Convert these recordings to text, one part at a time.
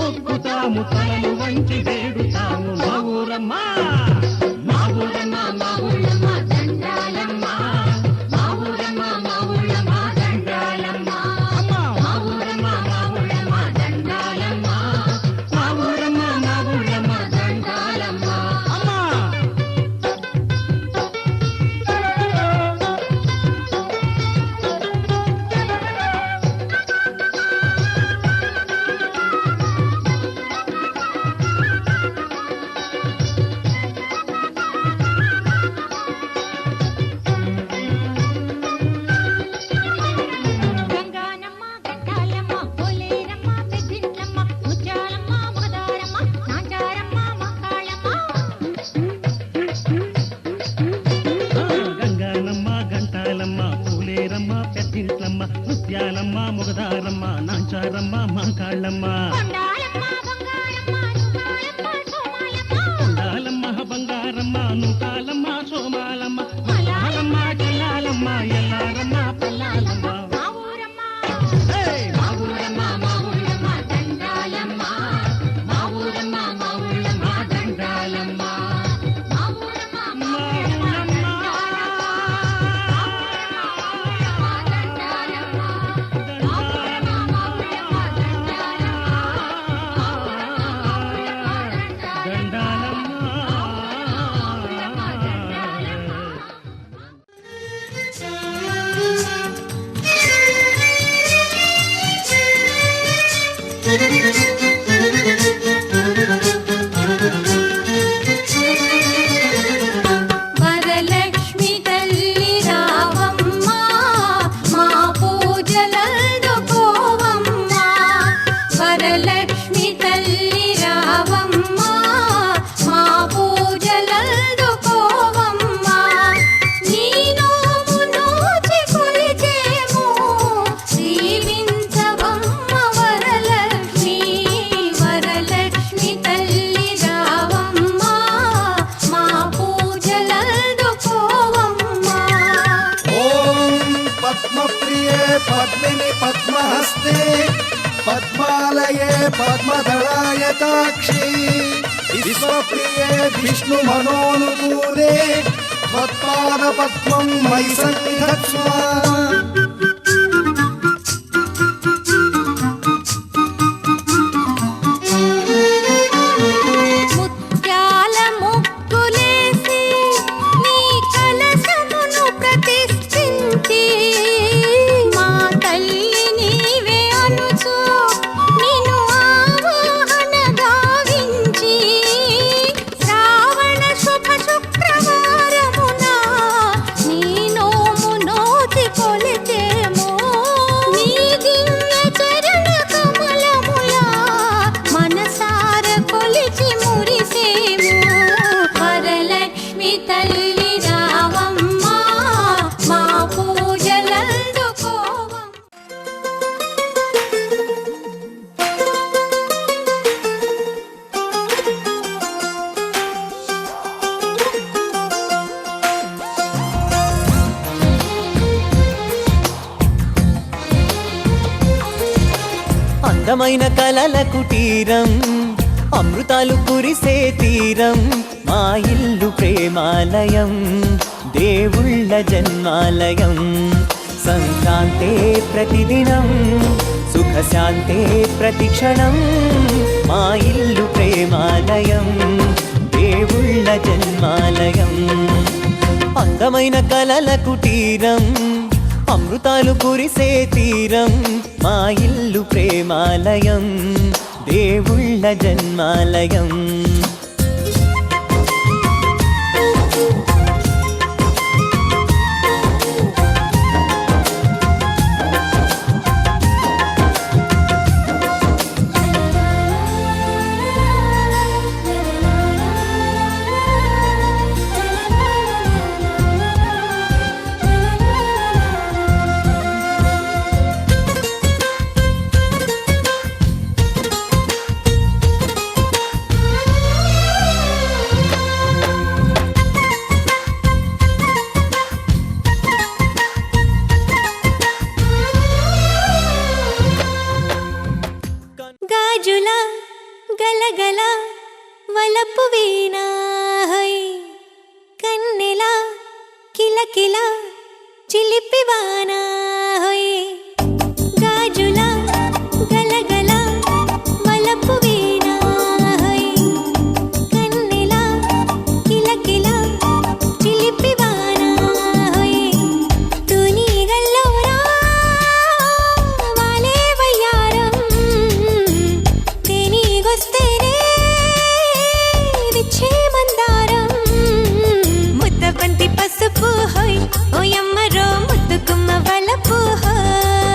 మొక్కుతాము తలలు వంచి వేడుతాము మా ఊరమ్మ మా ఊరమ్మ మా ఊళ్ళమ్మ దండాలమ్మ మా ఊరమ్మ మా ఊళ్ళమ్మ దండాలమ్మ మా ఊరమ్మ మా ఊళ్ళమ్మ దండాలమ్మ మా ఊరమ్మ మా ఊళ్ళమ్మ దండాలమ్మ ముత్యాలమ్మ మొగదారమ్మ నాంచారమ్మ మాంకాళ్ళమ్మ కొండాలమ్మ బంగారమ్మ నూకాలమ్మ సోమాలమ్మ మలాలమ్మ చెల్లాలమ్మ ఎల్లారమ్మ పల్లాలమ్మ మా ఊరమ్మ మా ఊళ్ళమ్మ దండాలమ్మ మా ఊరమ్మ మా ఊళ్ళమ్మ దండాలమ్మ మా ఊరమ్మ మా ఊళ్ళమ్మ వరలక్ష్మి తల్లి రావమ్మ మా పూజలందుకోవమ్మ వరలక్ష్మి తల్లి రావమ్మ మా పూజలందుకోవమ్మ నీ నోము నోచి కొలిచేము దీవించవమ్మ వరలక్ష్మి వరలక్ష్మి తల్లి రావమ్మ మా పూజలందుకోవమ్మ ఓం పద్మప్రియే పద్మిని పద్మహస్తే పద్మాలయే పద్మదళాయతాక్షి విశ్వప్రియే విష్ణు మనోనుకూలే త్వత్పాద పద్మం మయి సన్నిధత్స్వ ముత్యాల ముగ్గులేసి నీ కలశమును ప్రతిష్ఠించి మా తల్లి నీవే అనుచు నిన్ను ఆవాహన గావించి శ్రావణ శుభ శుక్రవారమున నీ నోము నోచి కొలిచేము నీ దివ్య చరణ కమలముల మనసార కొలిచి మురిసేము వరలక్ష్మి తల్లి రావమ్మ మా పూజలందుకోవమ్మ అందమైన కలల కుటీరం అమృతాలు కురిసే తీరం మా ఇల్లు ప్రేమాలయం దేవుళ్ళ జన్మాలయం సంక్రాంతే ప్రతిదినం సుఖశాంతే ప్రతిక్షణం మా ఇల్లు ప్రేమాలయం దేవుళ్ళ జన్మాలయం అందమైన కలల కుటీరం అమృతాలు కురిసే తీరం మా ఇల్లు ప్రేమాలయం దేవుళ్ళ జన్మాలయం గలగల వలపు వీణ హోయ్ కన్నెల కిలకిల చిలిపివాన హోయ్ గాజుల గలగల వలపు వీణ హోయ్ కన్నెల కిలకిల చిలిపివాన హోయ్ తుని గల్లోరా వాలే వయ్యారం తేనీగొస్తేనే విచ్చే మందారం ముద్దబంతి పసుపు హోయ్ ఓయమ్మరో ముద్దుగుమ్మ వలపు హోయ్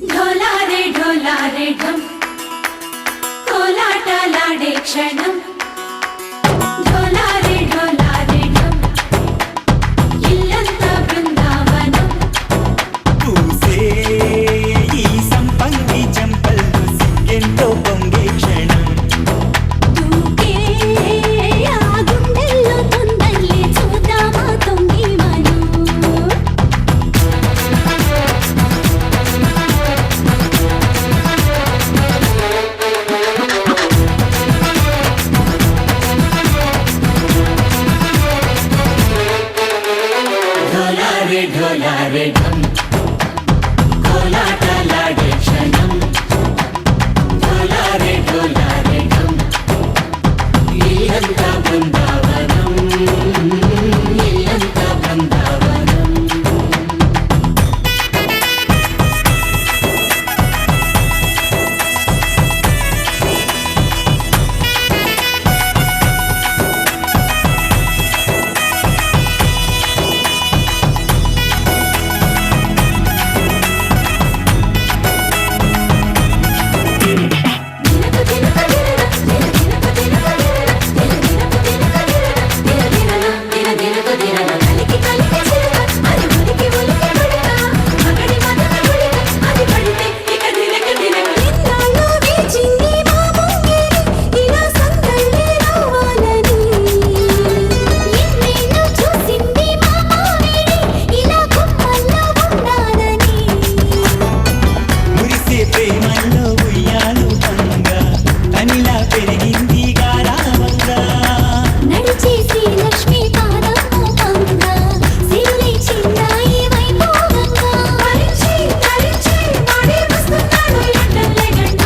ढोला रे ढम కోలాటలాడే క్షణం ढोला रे ढम ఇల్లంతా బృందావనం పూసే ఈ సంపంగి చెంపల్లో సిగ్గెంతో పొంగే క్షణం దూకే ఆ గుండెల్లో తొందల్లి చూద్దామా తొంగి మనం ढोला रे ढम కోలాటలాడే క్షణం ढोला रे ढम ఇల్లంతా బృందావనం ఇల్లంతా బృందావనం మురిసే ప్రేమల్లో ఉయ్యాలు పంగా తనిలా పెరిగింది గారావంగా నడిచే శ్రీలక్ష్మి పాదము పంగా సిరులై చిన్నాయి వైభోగంగా పరిచి నడి వస్తున్నాడు ఎండలే గంట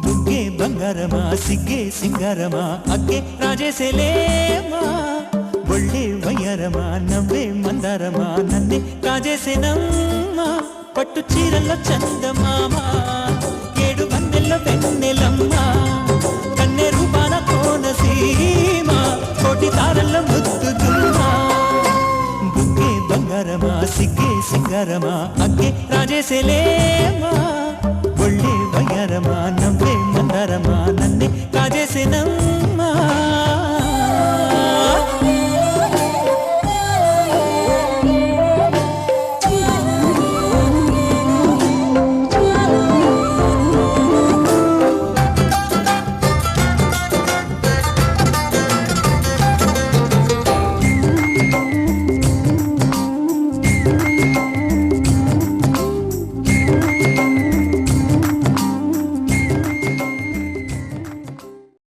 బుగ్గే బంగారమా సిగ్గే సింగారమా అగ్గే రాజేసేలేమా ఒళ్ళే వయ్యారమా నవ్వే మందారమా నన్నే కాజేసేనమ్మా పట్టు చీరల్లో చందమామ ఏడు వన్నెల్లో వెన్నెలమ్మా కన్నె రూపాన కోనసీమ కోటి తారల్లో ముద్దుదుమ్మా బుగ్గే బంగారమా సిగ్గే సింగారమా అగ్గే రాజేసేలేమా ఒళ్ళే వయ్యారమా నవ్వే మందారమా